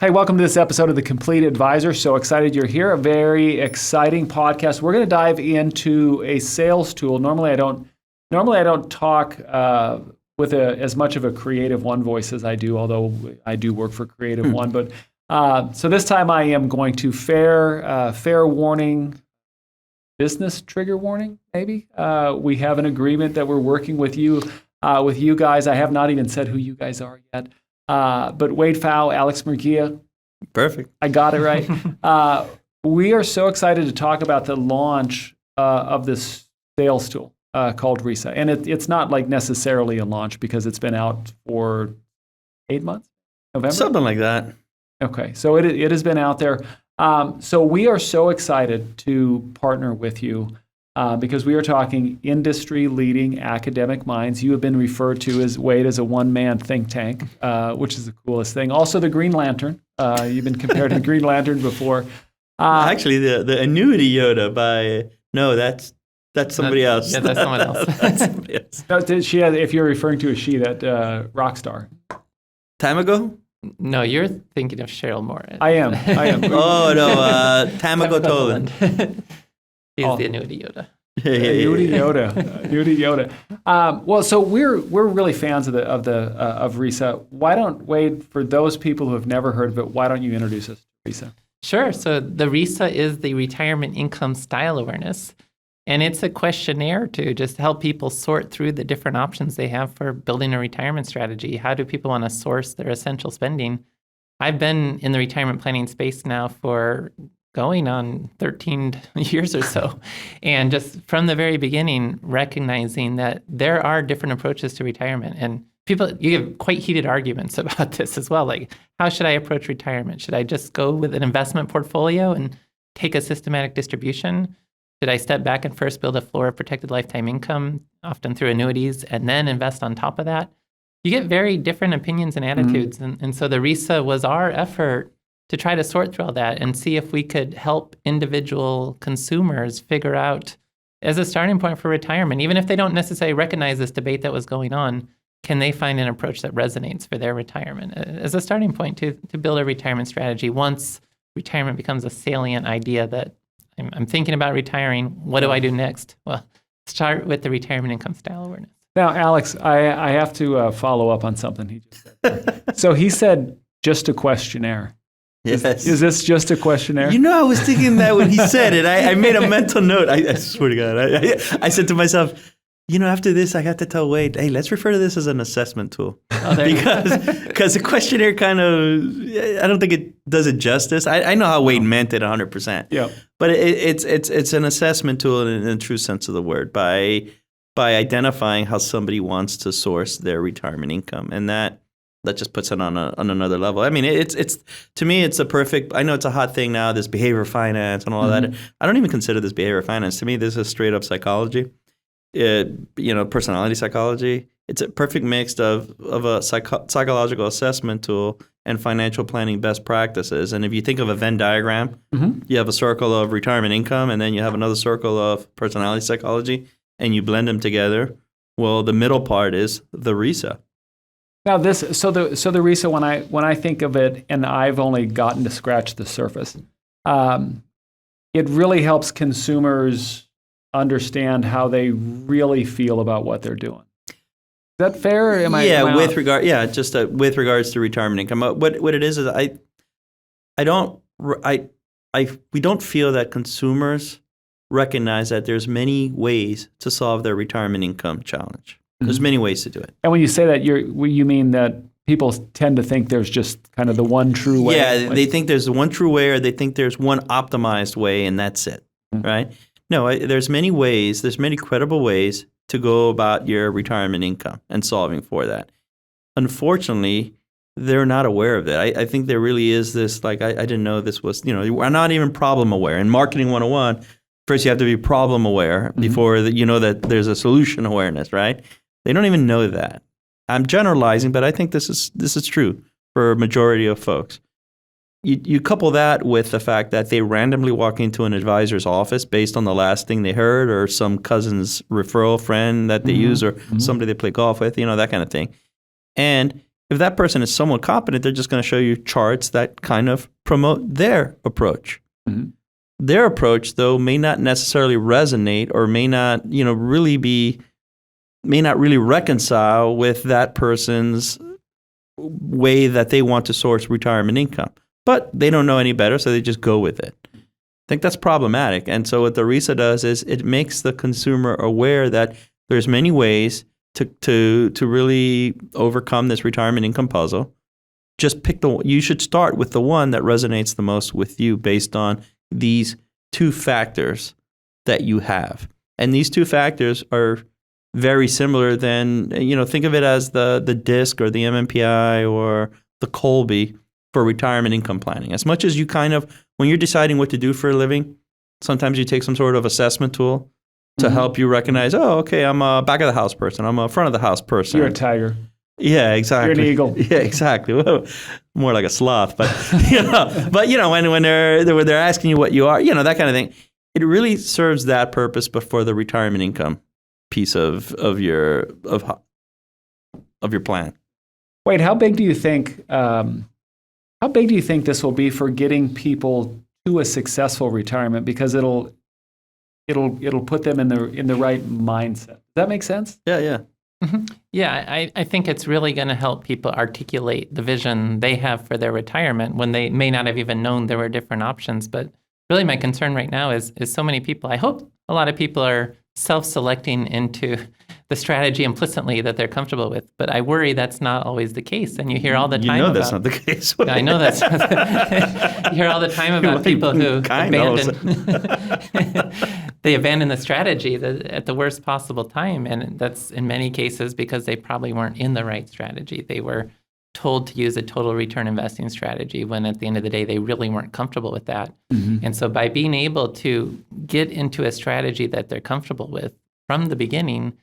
Hey, welcome to this episode of The Complete Advisor. So excited you're here. A very exciting podcast. We're going to dive into a sales tool. Normally I don't talk with as much of a Creative One voice as I do, although I do work for Creative One. But so this time I am going to fair warning, business trigger warning, maybe. We have an agreement that we're working with you guys. I have not even said who you guys are yet. But Wade Pfau, Alex Murguia. Perfect. I got it right. We are so excited to talk about the launch of this sales tool called RISA. And it's not like necessarily a launch because it's been out for 8 months, November? Something like that. Okay, so it has been out there. So we are so excited to partner with you because we are talking industry-leading academic minds. You have been referred to as Wade as a one-man think tank, which is the coolest thing. Also, the Green Lantern. You've been compared to the Green Lantern before. Actually, the annuity Yoda by that's somebody else. Yeah, that's someone else. That's somebody else. No, if you're referring to a she, that rock star. Time ago? No, you're thinking of Cheryl Moore. I am. Oh no, Tamago Toland. He's the annuity Yoda. Annuity Yoda. Well, so we're really fans of RISA. Why don't, Wade, for those people who have never heard of it, why don't you introduce us to RISA? Sure. So the RISA is the Retirement Income Style Awareness, and it's a questionnaire to just help people sort through the different options they have for building a retirement strategy. How do people want to source their essential spending? I've been in the retirement planning space now for going on 13 years or so. And just from the very beginning, recognizing that there are different approaches to retirement. And you have quite heated arguments about this as well. Like, how should I approach retirement? Should I just go with an investment portfolio and take a systematic distribution? Should I step back and first build a floor of protected lifetime income, often through annuities, and then invest on top of that? You get very different opinions and attitudes. And so the RISA was our effort to try to sort through all that and see if we could help individual consumers figure out, as a starting point for retirement, even if they don't necessarily recognize this debate that was going on, can they find an approach that resonates for their retirement as a starting point to build a retirement strategy once retirement becomes a salient idea that I'm thinking about retiring. What do I do next? Well, start with the retirement income style awareness. Now, Alex, I have to follow up on something he just said. So he said just a questionnaire. Yes. Is this just a questionnaire? You know, I was thinking that when he said it. I made a mental note. I swear to God. I said to myself, after this, I have to tell Wade, hey, let's refer to this as an assessment tool. Because the questionnaire kind of, I don't think it does it justice. I know how Wade meant it 100%. Yeah. But it's an assessment tool in the true sense of the word by identifying how somebody wants to source their retirement income. And that just puts it on another level. I mean, it's to me, it's a perfect. I know it's a hot thing now. This behavior finance and all that. I don't even consider this behavior finance. To me, this is straight up psychology. Personality psychology. It's a perfect mix of a psychological assessment tool and financial planning best practices. And if you think of a Venn diagram, you have a circle of retirement income, and then you have another circle of personality psychology, and you blend them together. Well, the middle part is the RISA. Now the RISA, when I think of it, and I've only gotten to scratch the surface, it really helps consumers understand how they really feel about what they're doing. Is that fair? Or with regards to retirement income. What it is we don't feel that consumers recognize that there's many ways to solve their retirement income challenge. There's many ways to do it. And when you say that, you mean that people tend to think there's just kind of the one true way? Yeah, they think there's the one true way, or they think there's one optimized way, and that's it, right? No, there's many ways. There's many credible ways to go about your retirement income and solving for that. Unfortunately, they're not aware of it. I think there really is this, I didn't know this was, we're not even problem aware. In Marketing 101, first you have to be problem aware before that there's a solution awareness, right? They don't even know that. I'm generalizing, but I think this is true for a majority of folks. You couple that with the fact that they randomly walk into an advisor's office based on the last thing they heard, or some cousin's referral friend that they use, or somebody they play golf with, that kind of thing. And If that person is somewhat competent, they're just going to show you charts that kind of promote their approach. Mhm. Their approach, though, may not necessarily resonate or may not, may not really reconcile with that person's way that they want to source retirement income. But they don't know any better, so they just go with it. I think that's problematic. And so what the RISA does is it makes the consumer aware that there's many ways to really overcome this retirement income puzzle. Just you should start with the one that resonates the most with you based on these two factors that you have. And these two factors are very similar than, think of it as the DISC or the MMPI or the Colby for retirement income planning. As much as you when you're deciding what to do for a living, sometimes you take some sort of assessment tool to help you recognize, oh, okay, I'm a back of the house person. I'm a front of the house person. You're a tiger. Yeah, exactly. You're an eagle. Yeah, exactly. Well, more like a sloth, but when they're asking you what you are, that kind of thing, it really serves that purpose before the retirement income piece of your plan. Wait, how big do you think this will be for getting people to a successful retirement? Because it'll put them in the right mindset. Does that make sense? Yeah. Mm-hmm. Yeah, I think it's really going to help people articulate the vision they have for their retirement when they may not have even known there were different options. But really my concern right now is so many people, I hope a lot of people are self-selecting into the strategy implicitly that they're comfortable with. But I worry that's not always the case. And you hear all the time that's not the case. I know that's you hear all the time about people who abandon the strategy at the worst possible time. And that's in many cases because they probably weren't in the right strategy. They were told to use a total return investing strategy when at the end of the day, they really weren't comfortable with that. Mm-hmm. And so by being able to get into a strategy that they're comfortable with from the beginning,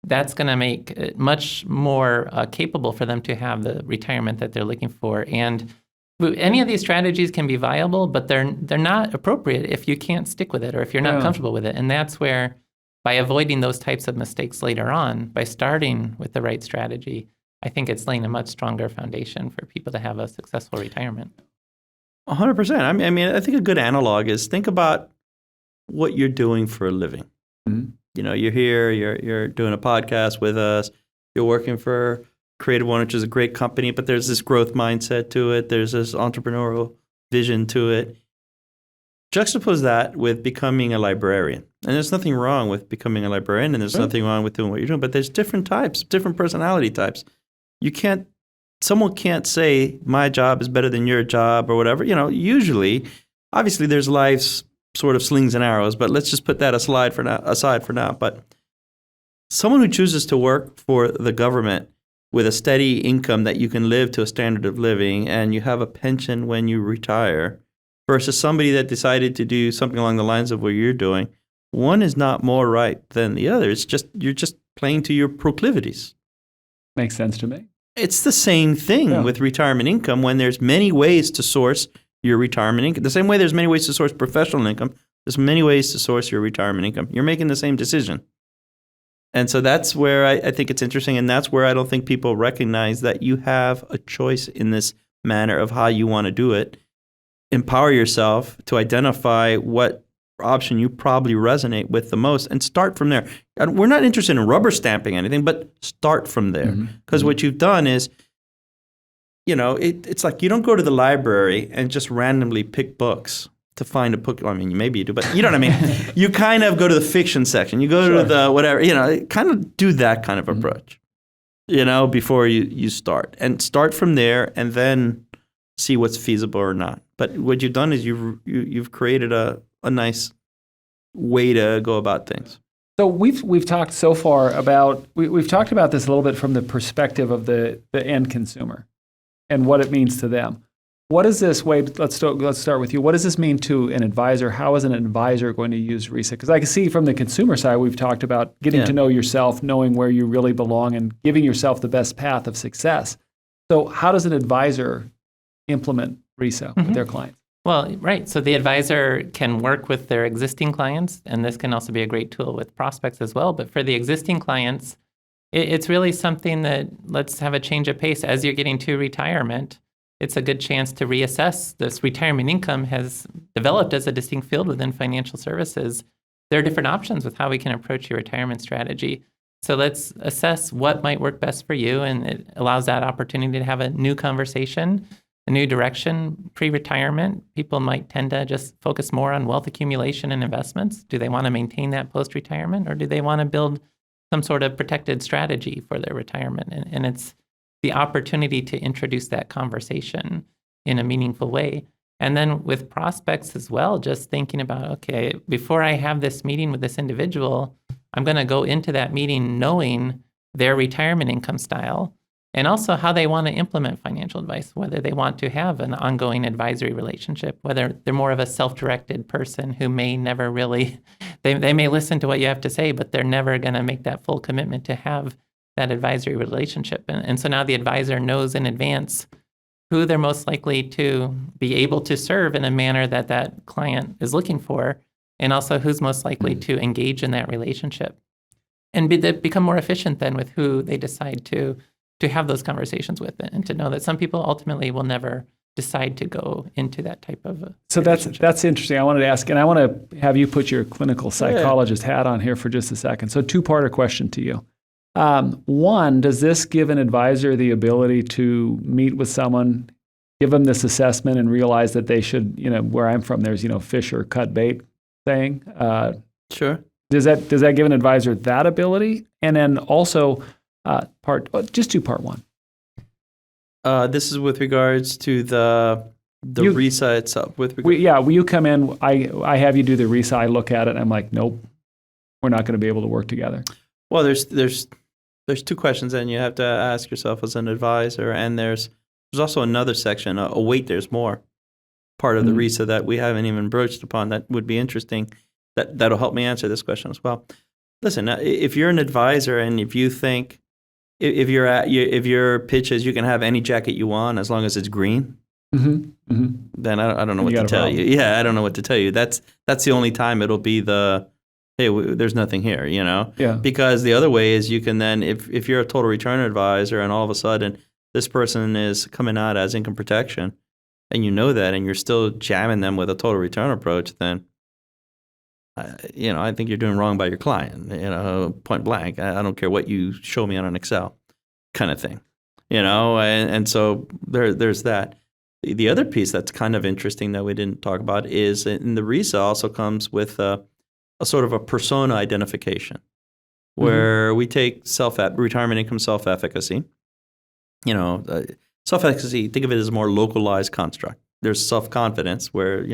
that's going to make it much more capable for them to have the retirement that they're looking for. And any of these strategies can be viable, but they're not appropriate if you can't stick with it or if you're not comfortable with it. And that's where, by avoiding those types of mistakes later on, by starting with the right strategy, I think it's laying a much stronger foundation for people to have a successful retirement. 100%. I mean, I think a good analog is think about what you're doing for a living. Mm-hmm. You're here, you're doing a podcast with us, you're working for Creative One, which is a great company, but there's this growth mindset to it. There's this entrepreneurial vision to it. Juxtapose that with becoming a librarian. And there's nothing wrong with becoming a librarian, and there's nothing wrong with doing what you're doing, but there's different types, different personality types. Someone can't say my job is better than your job or whatever. Usually, obviously there's life's sort of slings and arrows, but let's just put that aside for now. But someone who chooses to work for the government with a steady income that you can live to a standard of living and you have a pension when you retire versus somebody that decided to do something along the lines of what you're doing, one is not more right than the other. It's just you're just playing to your proclivities. Makes sense to me. It's the same thing with retirement income when there's many ways to source your retirement income. The same way there's many ways to source professional income, there's many ways to source your retirement income. You're making the same decision. And so that's where I think it's interesting, and that's where I don't think people recognize that you have a choice in this manner of how you want to do it. Empower yourself to identify what option you probably resonate with the most and start from there. We're not interested in rubber stamping anything, but start from there. Because what you've done is, it's like you don't go to the library and just randomly pick books to find a book. I mean, maybe you do, but you know what I mean? You kind of go to the fiction section. You go to the whatever, kind of do that kind of approach, before you start. And start from there and then see what's feasible or not. But what you've done is you've created a nice way to go about things. So we've talked so far about we've talked about this a little bit from the perspective of the end consumer and what it means to them. What is this way? Let's start with you. What does this mean to an advisor? How is an advisor going to use RISA? Because I can see from the consumer side, we've talked about getting to know yourself, knowing where you really belong, and giving yourself the best path of success. So how does an advisor implement RISA with their clients? Well, right. So the advisor can work with their existing clients, and this can also be a great tool with prospects as well. But for the existing clients, It's really something that let's have a change of pace as you're getting to retirement. It's a good chance to reassess. This retirement income has developed as a distinct field within financial services. There are different options with how we can approach your retirement strategy. So let's assess what might work best for you, and it allows that opportunity to have a new conversation, a new direction. Pre-retirement, people might tend to just focus more on wealth accumulation and investments. Do they want to maintain that post-retirement, or do they want to build some sort of protected strategy for their retirement? And it's the opportunity to introduce that conversation in a meaningful way. And then with prospects as well, just thinking about, okay, before I have this meeting with this individual, I'm going to go into that meeting knowing their retirement income style and also how they want to implement financial advice, whether they want to have an ongoing advisory relationship, whether they're more of a self-directed person who may never really, they may listen to what you have to say, but they're never going to make that full commitment to have that advisory relationship. And so now the advisor knows in advance who they're most likely to be able to serve in a manner that that client is looking for, and also who's most likely to engage in that relationship and become more efficient then with who they decide to have those conversations with, and to know that some people ultimately will never decide to go into that type of So that's interesting. I wanted to ask, and I want to have you put your clinical psychologist hat on here for just a second. So two-parter question to you. One, does this give an advisor the ability to meet with someone, give them this assessment, and realize that they should, where I'm from, there's, fish or cut bait saying. Sure. Does that give an advisor that ability? And then also, part one. This is with regards to the RISA itself. Will you come in? I have you do the RISA. I look at it and I'm like, nope, we're not going to be able to work together. Well, there's two questions then you have to ask yourself as an advisor, and there's also another section. Wait, there's more part of the RISA that we haven't even broached upon that would be interesting. That'll help me answer this question as well. Listen, if you're an advisor and if you think if your pitch is you can have any jacket you want as long as it's green, then I don't know what to tell you. Yeah, I don't know what to tell you. That's the only time it'll be hey, there's nothing here, Yeah. Because the other way is you can then, if you're a total return advisor and all of a sudden this person is coming out as income protection, and you know that, and you're still jamming them with a total return approach, then I think you're doing wrong by your client, point blank. I don't care what you show me on an Excel kind of thing, and so there's that. The other piece that's kind of interesting that we didn't talk about is in the RISA also comes with a sort of a persona identification where we take retirement income self-efficacy. Self-efficacy, think of it as a more localized construct. There's self-confidence where,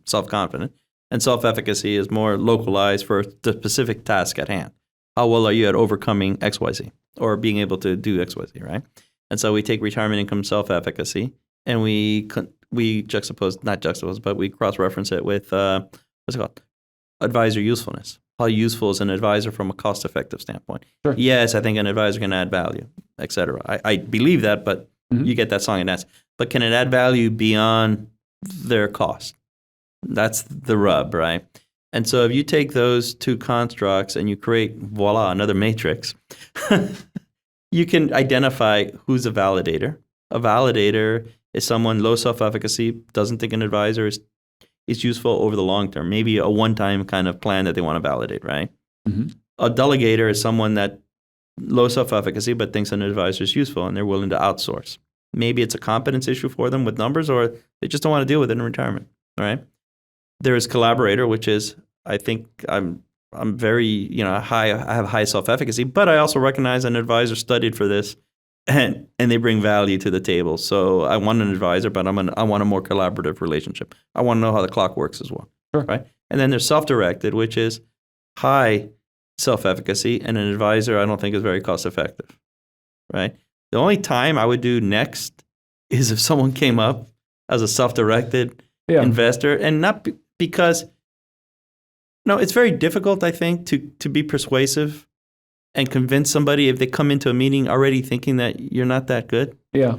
self-confident. And self-efficacy is more localized for the specific task at hand. How well are you at overcoming XYZ or being able to do XYZ, right? And so we take retirement income self-efficacy and we cross-reference it with, what's it called? Advisor usefulness. How useful is an advisor from a cost-effective standpoint? Sure. Yes, I think an advisor can add value, et cetera. I believe that, but you get that song and dance. But can it add value beyond their cost? That's the rub, right? And so if you take those two constructs and you create, voila, another matrix, you can identify who's a validator. A validator is someone low self-efficacy, doesn't think an advisor is useful over the long term, maybe a one-time kind of plan that they want to validate, right? A delegator is someone that low self-efficacy but thinks an advisor is useful and they're willing to outsource. Maybe it's a competence issue for them with numbers, or they just don't want to deal with it in retirement, right? There is collaborator, which is, I think I'm very, high. I have high self-efficacy, but I also recognize an advisor studied for this, and they bring value to the table. So I want an advisor, but I want a more collaborative relationship. I want to know how the clock works as well, right? And then there's self-directed, which is high self-efficacy, and an advisor I don't think is very cost-effective, right? The only time I would do next is if someone came up as a self-directed investor, and not because, it's very difficult, I think, to be persuasive and convince somebody if they come into a meeting already thinking that you're not that good. Yeah.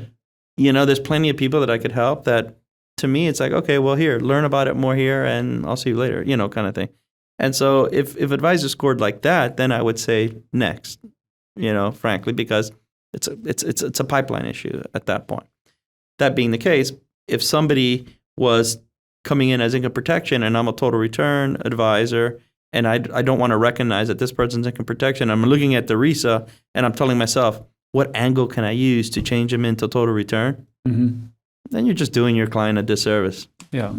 There's plenty of people that I could help that, to me, it's like, okay, well, here, learn about it more here, and I'll see you later, kind of thing. And so if advisors scored like that, then I would say next. frankly, because it's a pipeline issue at that point. That being the case, if somebody was coming in as income protection and I'm a total return advisor and I don't want to recognize that this person's income protection, I'm looking at the RISA and I'm telling myself, what angle can I use to change them into total return? Mm-hmm. Then you're just doing your client a disservice. Yeah.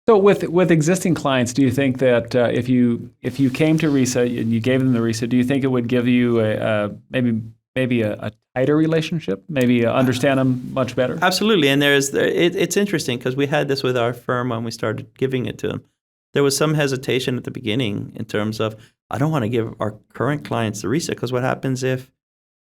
So with existing clients, do you think that if you came to RISA and you gave them the RISA, do you think it would give you maybe a tighter relationship, maybe understand them much better? Absolutely, and it's interesting because we had this with our firm when we started giving it to them. There was some hesitation at the beginning in terms of, I don't want to give our current clients the RISA because what happens if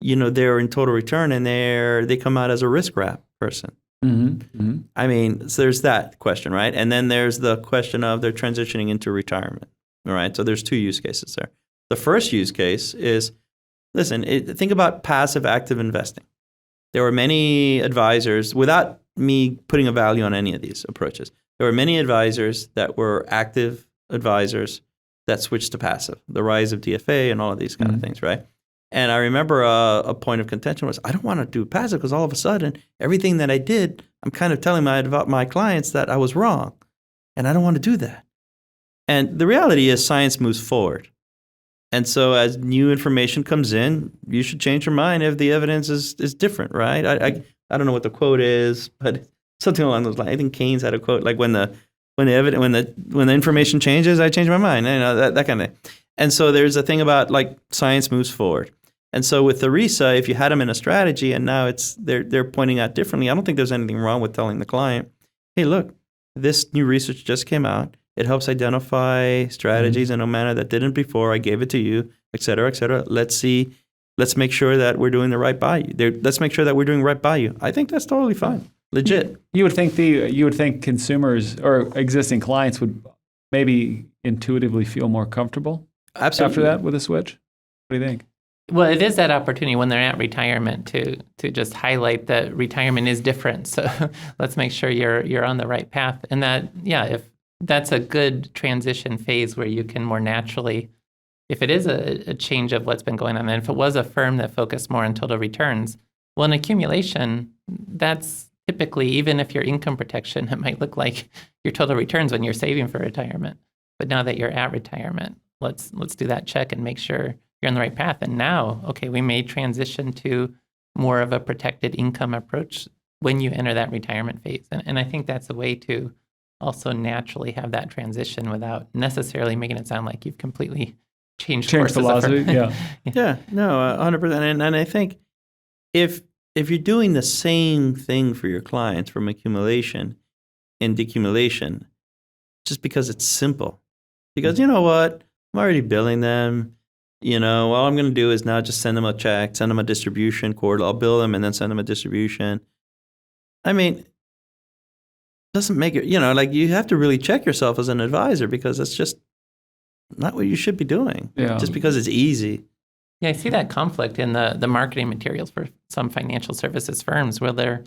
they're in total return and they come out as a risk wrap person. Mm-hmm. Mm-hmm. I mean, so there's that question, right? And then there's the question of they're transitioning into retirement, all right? So there's two use cases there. The first use case is, think about passive active investing. There were many advisors, without me putting a value on any of these approaches, there were many advisors that were active advisors that switched to passive, the rise of DFA and all of these kind of things, right? And I remember a point of contention was, I don't want to do passive because all of a sudden, everything that I did, I'm kind of telling my clients that I was wrong. And I don't want to do that. And the reality is science moves forward. And so as new information comes in, you should change your mind if the evidence is different, right? I don't know what the quote is, but something along those lines. I think Keynes had a quote like when the information changes, I change my mind. That kind of thing. And so there's a thing about like science moves forward. And so with the RISA, if you had them in a strategy and now they're pointing out differently, I don't think there's anything wrong with telling the client, hey, look, this new research just came out. It helps identify strategies in a manner that didn't before. I gave it to you, et cetera, et cetera. Let's make sure that we're doing the right by you. Let's make sure that we're doing right by you. I think that's totally fine. Legit. You would think consumers or existing clients would maybe intuitively feel more comfortable after that with a switch. What do you think? Well, it is that opportunity when they're at retirement to just highlight that retirement is different. So let's make sure you're on the right path. And that, if that's a good transition phase where you can more naturally, if it is a change of what's been going on, and if it was a firm that focused more on total returns, well, in accumulation, that's typically, even if your income protection, it might look like your total returns when you're saving for retirement. But now that you're at retirement, let's do that check and make sure you're on the right path. And now, okay, we may transition to more of a protected income approach when you enter that retirement phase. And I think that's a way to also naturally have that transition without necessarily making it sound like you've completely changed courses. Philosophy. Yeah, no, 100%. And I think if you're doing the same thing for your clients from accumulation and decumulation, just because it's simple, because you know what, I'm already billing them. All I'm going to do is now just send them a check, send them a distribution cord. I'll bill them and then send them a distribution. I mean, doesn't make it, like you have to really check yourself as an advisor because that's just not what you should be doing. Yeah. Just because it's easy. Yeah, I see that conflict in the marketing materials for some financial services firms where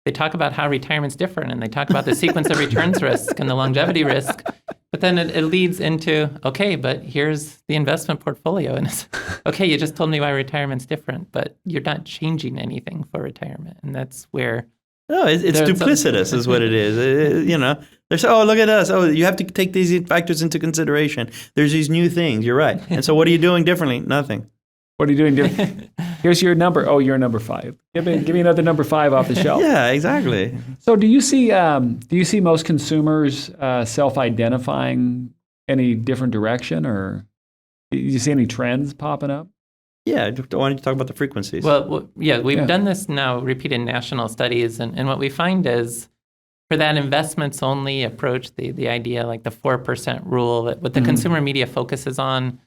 they talk about how retirement's different and they talk about the sequence of returns risk and the longevity risk. But then it leads into, okay, but here's the investment portfolio. And it's, okay, you just told me why retirement's different, but you're not changing anything for retirement. And that's where... No, it's duplicitous is what it is. They're saying, oh, look at us. Oh, you have to take these factors into consideration. There's these new things. You're right. And so what are you doing differently? Nothing. What are you doing different? Here's your number. Oh, you're number 5. Give me another number 5 off the shelf. Yeah, exactly. So do you see most consumers self-identifying any different direction, or do you see any trends popping up? Yeah, why don't you talk about the frequencies? Well, we've done this now, repeated national studies, and what we find is for that investments-only approach, the idea like the 4% rule, what the consumer media focuses on,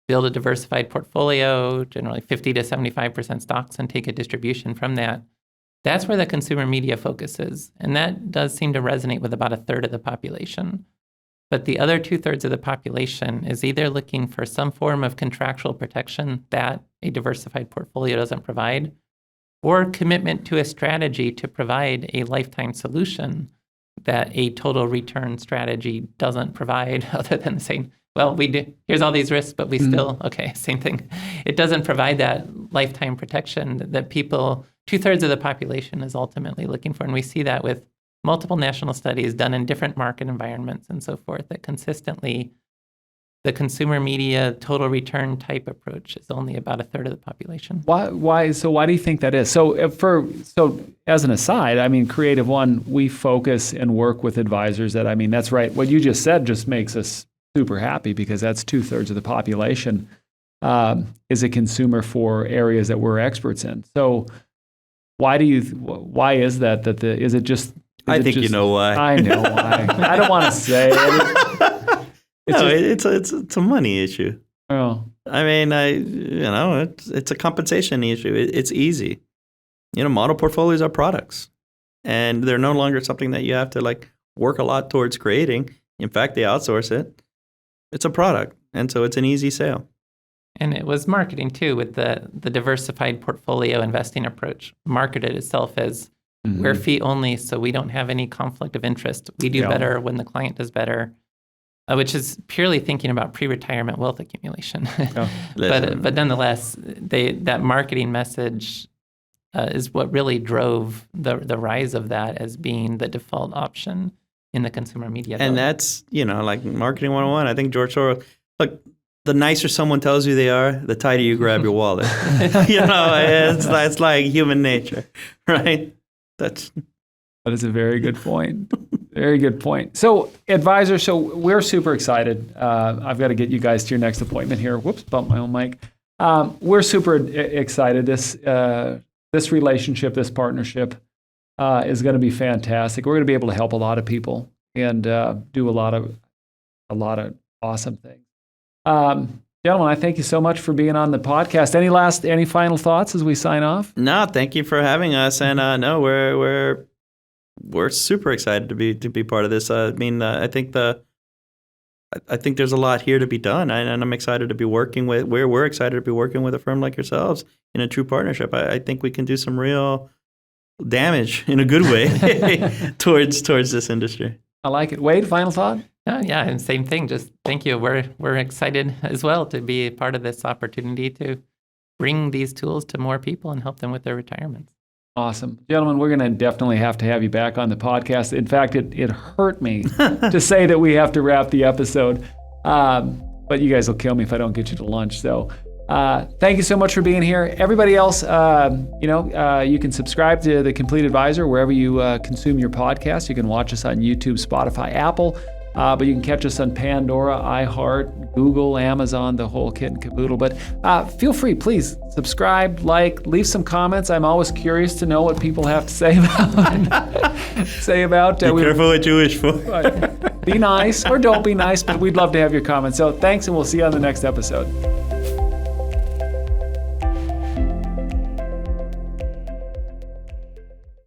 build a diversified portfolio, generally 50 to 75% stocks, and take a distribution from that. That's where the consumer media focuses. And that does seem to resonate with about a third of the population. But the other 2/3 of the population is either looking for some form of contractual protection that a diversified portfolio doesn't provide, or commitment to a strategy to provide a lifetime solution that a total return strategy doesn't provide, other than saying, well, we do. Here's all these risks, but we still, okay, same thing. It doesn't provide that lifetime protection that people, 2/3 of the population is ultimately looking for. And we see that with multiple national studies done in different market environments and so forth, that consistently the consumer media total return type approach is only about 1/3 of the population. Why? So why do you think that is? So as an aside, I mean, Creative One, we focus and work with advisors that, I mean, that's right. What you just said just makes us super happy, because that's 2/3 of the population is a consumer for areas that we're experts in. So why is that? Is it just? I think you know why. I know why. I don't want to say it. It's a money issue. Oh. I mean, it's a compensation issue. It's easy. Model portfolios are products, and they're no longer something that you have to work a lot towards creating. In fact, they outsource it. It's a product, and so it's an easy sale. And it was marketing too, with the diversified portfolio investing approach. Marketed itself as we're fee only, so we don't have any conflict of interest. We do better when the client does better, which is purely thinking about pre-retirement wealth accumulation. But nonetheless, that marketing message is what really drove the rise of that as being the default option in the consumer media. And that's, like Marketing 101, I think George Soros, look, the nicer someone tells you they are, the tighter you grab your wallet. It's like human nature, right? That is a very good point. Very good point. So, advisors, we're super excited. I've got to get you guys to your next appointment here. Whoops, bumped my own mic. We're super excited. This relationship, this partnership is going to be fantastic. We're going to be able to help a lot of people and do a lot of awesome things. Gentlemen, I thank you so much for being on the podcast. Any final thoughts as we sign off? No, thank you for having us. And no, we're super excited to be part of this. I mean, I think there's a lot here to be done, and I'm excited to be working with. We're excited to be working with a firm like yourselves in a true partnership. I think we can do some real damage in a good way towards this industry. I like it. Wade, final thought? Yeah, and same thing. Just thank you. We're excited as well to be a part of this opportunity to bring these tools to more people and help them with their retirements. Awesome. Gentlemen, we're going to definitely have to have you back on the podcast. In fact, it hurt me to say that we have to wrap the episode, but you guys will kill me if I don't get you to lunch. So thank you so much for being here. Everybody else, you can subscribe to The Complete Advisor wherever you consume your podcast. You can watch us on YouTube, Spotify, Apple. But you can catch us on Pandora, iHeart, Google, Amazon, the whole kit and caboodle. But feel free, please subscribe, leave some comments. I'm always curious to know what people have to say about. Be careful what you wish for. Be nice or don't be nice, but we'd love to have your comments. So thanks, and we'll see you on the next episode.